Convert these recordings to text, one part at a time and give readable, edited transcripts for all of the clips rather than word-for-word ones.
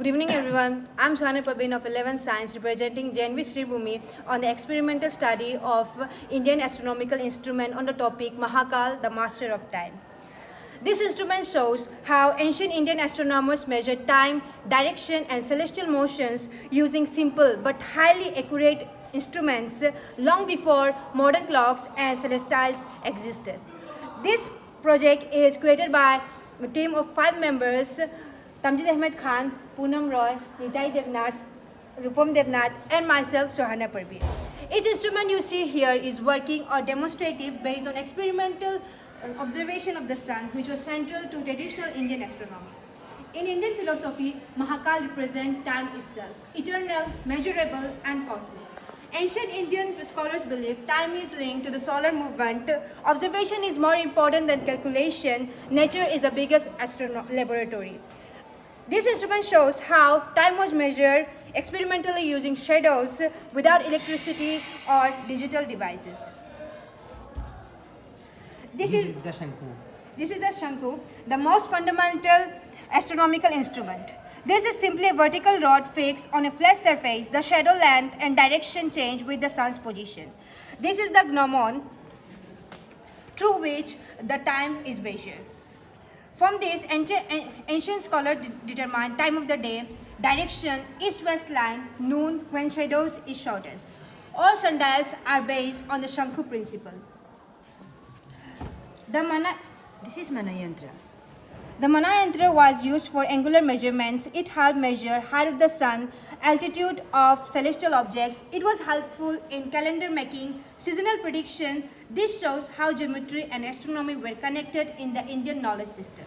Good evening, everyone. I'm Shana Pabin of 11th Science, representing JNV Sribhumi on the experimental study of Indian astronomical instrument on the topic Mahakal, the Master of Time. This instrument shows how ancient Indian astronomers measured time, direction, and celestial motions using simple but highly accurate instruments long before modern clocks and celestials existed. This project is created by a team of 5 members: Tamjid Ahmed Khan, Poonam Roy, Nitai Devnath, Rupam Devnath, and myself, Sohana Parveen. Each instrument you see here is working or demonstrative based on experimental observation of the sun, which was central to traditional Indian astronomy. In Indian philosophy, Mahakal represents time itself, eternal, measurable, and cosmic. Ancient Indian scholars believe time is linked to the solar movement. Observation is more important than calculation. Nature is the biggest laboratory. This instrument shows how time was measured experimentally using shadows without electricity or digital devices. This is the Shankhu. This is the Shankhu, the most fundamental astronomical instrument. This is simply a vertical rod fixed on a flat surface. The shadow length and direction change with the sun's position. This is the gnomon, through which the time is measured. From this, ancient scholars determine time of the day, direction, east-west line, noon, when shadows is shortest. All sundials are based on the Shankhu principle. This is Manayantra. The Manayantra was used for angular measurements. It helped measure height of the sun, altitude of celestial objects. It was helpful in calendar making, seasonal prediction. This shows how geometry and astronomy were connected in the Indian knowledge system.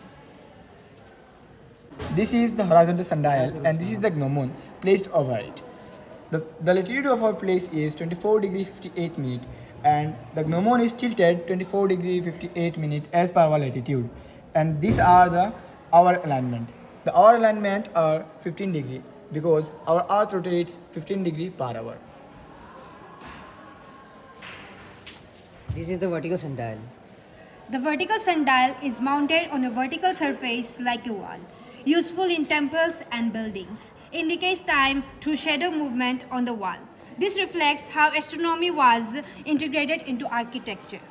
This is the horizontal sundial and this is the gnomon placed over it. The latitude of our place is 24 degree 58 minute and the gnomon is tilted 24 degree 58 minute as per our latitude. And these are the hour alignment. The hour alignment are 15 degree because our earth rotates 15 degree per hour. This is the vertical sundial. The vertical sundial is mounted on a vertical surface like a wall, useful in temples and buildings. Indicates time through shadow movement on the wall. This reflects how astronomy was integrated into architecture.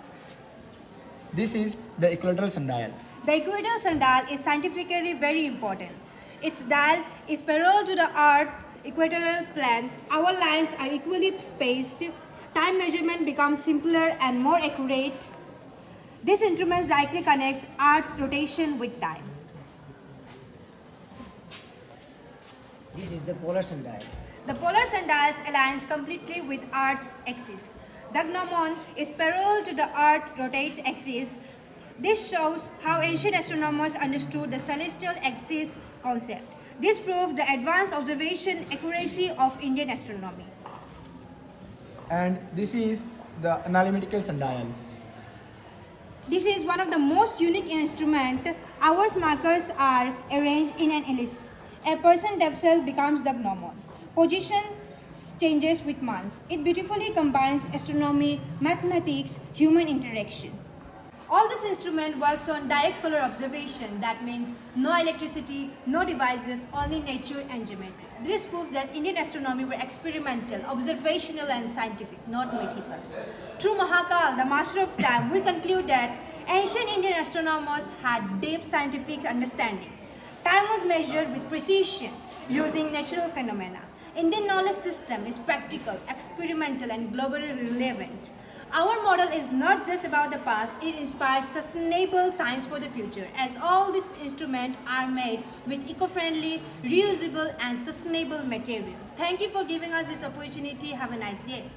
This is the equilateral sundial. The equilateral sundial is scientifically very important. Its dial is parallel to the Earth's equatorial plane. Our lines are equally spaced. Time measurement becomes simpler and more accurate. This instrument directly connects Earth's rotation with time. This is the polar sundial. The polar sundial aligns completely with Earth's axis. The gnomon is parallel to the Earth's rotates axis. This shows how ancient astronomers understood the celestial axis concept. This proves the advanced observation accuracy of Indian astronomy. And this is the analytical sundial. This is one of the most unique instruments. Hours markers are arranged in an ellipse. A person themselves becomes the gnomon. Position changes with months. It beautifully combines astronomy, mathematics, human interaction. All this instrument works on direct solar observation. That means no electricity, no devices, only nature and geometry. This proves that Indian astronomy were experimental, observational and scientific, not mythical. Through Mahakal, the master of time, we conclude that ancient Indian astronomers had deep scientific understanding. Time was measured with precision using natural phenomena. Indian knowledge system is practical, experimental and globally relevant. Our model is not just about the past, it inspires sustainable science for the future, as all these instruments are made with eco-friendly, reusable and sustainable materials. Thank you for giving us this opportunity. Have a nice day.